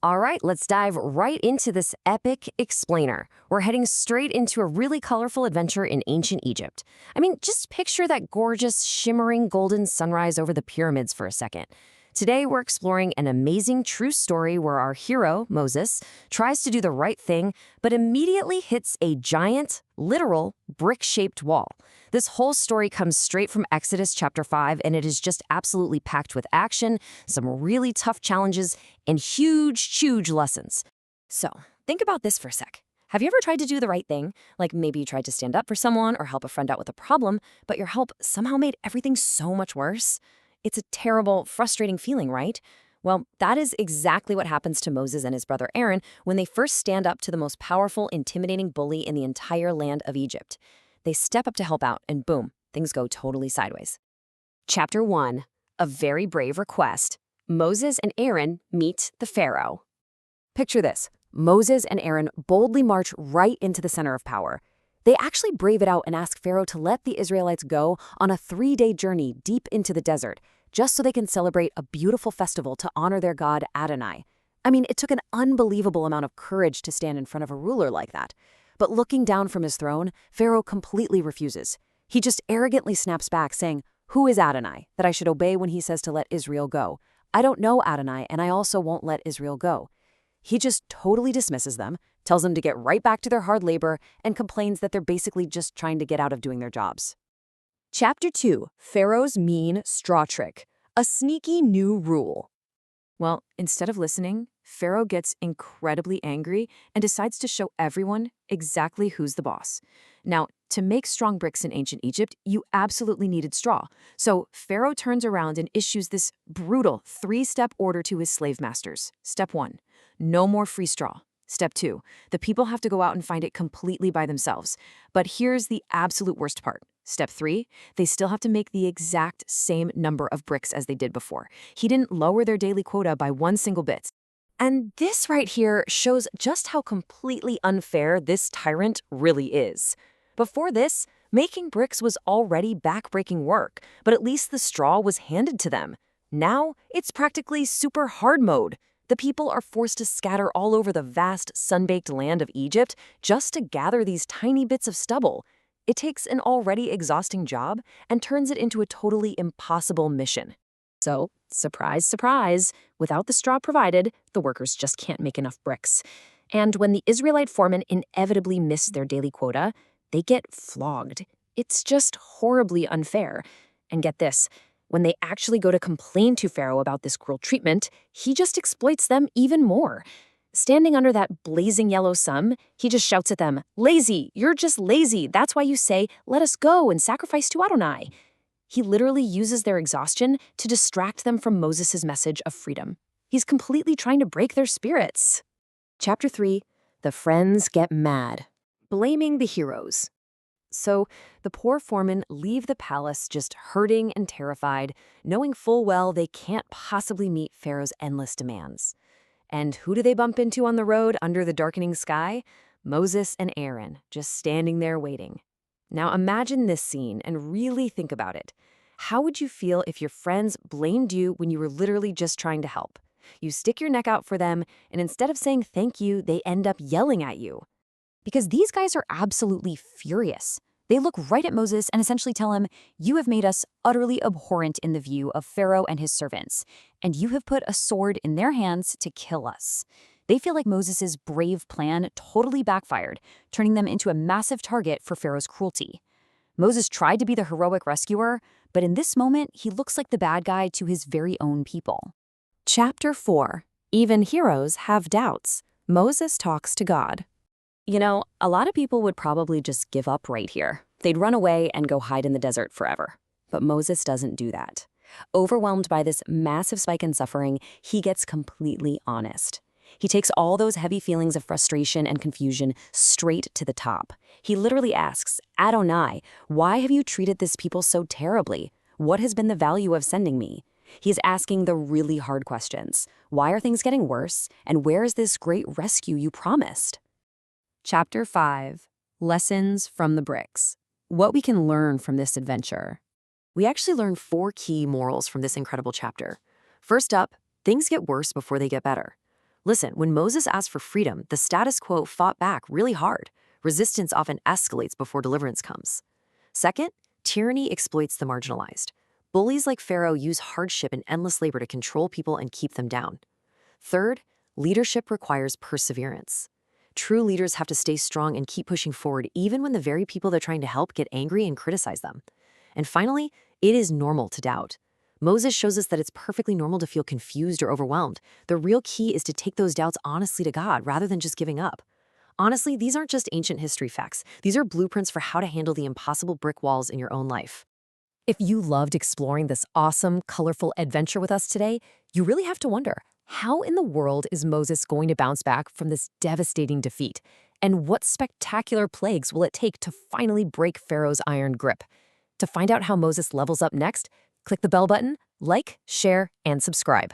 All right, let's dive right into this epic explainer. We're heading straight into a really colorful adventure in ancient Egypt. I mean, just picture that gorgeous, shimmering golden sunrise over the pyramids for a second. Today, we're exploring an amazing true story where our hero, Moses, tries to do the right thing, but immediately hits a giant, literal, brick-shaped wall. This whole story comes straight from Exodus chapter 5, and it is just absolutely packed with action, some really tough challenges, and huge lessons. So, think about this for a sec. Have you ever tried to do the right thing? Like maybe you tried to stand up for someone or help a friend out with a problem, but your help somehow made everything so much worse? It's a terrible, frustrating feeling, right? Well, that is exactly what happens to Moses and his brother Aaron when they first stand up to the most powerful, intimidating bully in the entire land of Egypt. They step up to help out, and boom, things go totally sideways. Chapter 1. A very brave request. Moses and Aaron meet the Pharaoh. Picture this. Moses and Aaron boldly march right into the center of power. They actually brave it out and ask Pharaoh to let the Israelites go on a 3-day journey deep into the desert, just so they can celebrate a beautiful festival to honor their god Adonai. I mean, it took an unbelievable amount of courage to stand in front of a ruler like that. But looking down from his throne, Pharaoh completely refuses. He just arrogantly snaps back, saying, "Who is Adonai, that I should obey when he says to let Israel go? I don't know Adonai, and I also won't let Israel go." He just totally dismisses them, tells them to get right back to their hard labor, and complains that they're basically just trying to get out of doing their jobs. Chapter 2. Pharaoh's Mean Straw Trick. A sneaky new rule. Well, instead of listening, Pharaoh gets incredibly angry and decides to show everyone exactly who's the boss. Now, to make strong bricks in ancient Egypt, you absolutely needed straw. So Pharaoh turns around and issues this brutal 3-step order to his slave masters. Step 1, no more free straw. Step 2, the people have to go out and find it completely by themselves. But here's the absolute worst part. Step 3, they still have to make the exact same number of bricks as they did before. He didn't lower their daily quota by one single bit. And this right here shows just how completely unfair this tyrant really is. Before this, making bricks was already backbreaking work, but at least the straw was handed to them. Now, it's practically super hard mode. The people are forced to scatter all over the vast, sun-baked land of Egypt just to gather these tiny bits of stubble. It takes an already exhausting job and turns it into a totally impossible mission. So, surprise, surprise, without the straw provided, the workers just can't make enough bricks. And when the Israelite foremen inevitably miss their daily quota, they get flogged. It's just horribly unfair. And get this, when they actually go to complain to Pharaoh about this cruel treatment, he just exploits them even more. Standing under that blazing yellow sun, he just shouts at them, "Lazy, you're just lazy. That's why you say, 'Let us go and sacrifice to Adonai.'" He literally uses their exhaustion to distract them from Moses' message of freedom. He's completely trying to break their spirits. Chapter 3. The friends get mad. Blaming the heroes. So, the poor foremen leave the palace just hurting and terrified, knowing full well they can't possibly meet Pharaoh's endless demands. And who do they bump into on the road under the darkening sky? Moses and Aaron, just standing there waiting. Now imagine this scene and really think about it. How would you feel if your friends blamed you when you were literally just trying to help? You stick your neck out for them, and instead of saying thank you, they end up yelling at you. Because these guys are absolutely furious. They look right at Moses and essentially tell him, "You have made us utterly abhorrent in the view of Pharaoh and his servants, and you have put a sword in their hands to kill us." They feel like Moses' brave plan totally backfired, turning them into a massive target for Pharaoh's cruelty. Moses tried to be the heroic rescuer, but in this moment, he looks like the bad guy to his very own people. Chapter 4. Even heroes have doubts. Moses talks to God. You know, a lot of people would probably just give up right here. They'd run away and go hide in the desert forever. But Moses doesn't do that. Overwhelmed by this massive spike in suffering, he gets completely honest. He takes all those heavy feelings of frustration and confusion straight to the top. He literally asks, "Adonai, why have you treated this people so terribly? What has been the value of sending me?" He's asking the really hard questions. Why are things getting worse? And where is this great rescue you promised? Chapter 5. Lessons from the bricks. What we can learn from this adventure. We actually learn 4 key morals from this incredible chapter. First up, things get worse before they get better. Listen, when Moses asked for freedom, the status quo fought back really hard. Resistance often escalates before deliverance comes. Second, tyranny exploits the marginalized. Bullies like Pharaoh use hardship and endless labor to control people and keep them down. Third, leadership requires perseverance. True leaders have to stay strong and keep pushing forward even when the very people they're trying to help get angry and criticize them. And finally, it is normal to doubt. Moses shows us that it's perfectly normal to feel confused or overwhelmed. The real key is to take those doubts honestly to God rather than just giving up. Honestly, these aren't just ancient history facts. These are blueprints for how to handle the impossible brick walls in your own life. If you loved exploring this awesome, colorful adventure with us today, you really have to wonder, how in the world is Moses going to bounce back from this devastating defeat? And what spectacular plagues will it take to finally break Pharaoh's iron grip? To find out how Moses levels up next, click the bell button, like, share, and subscribe.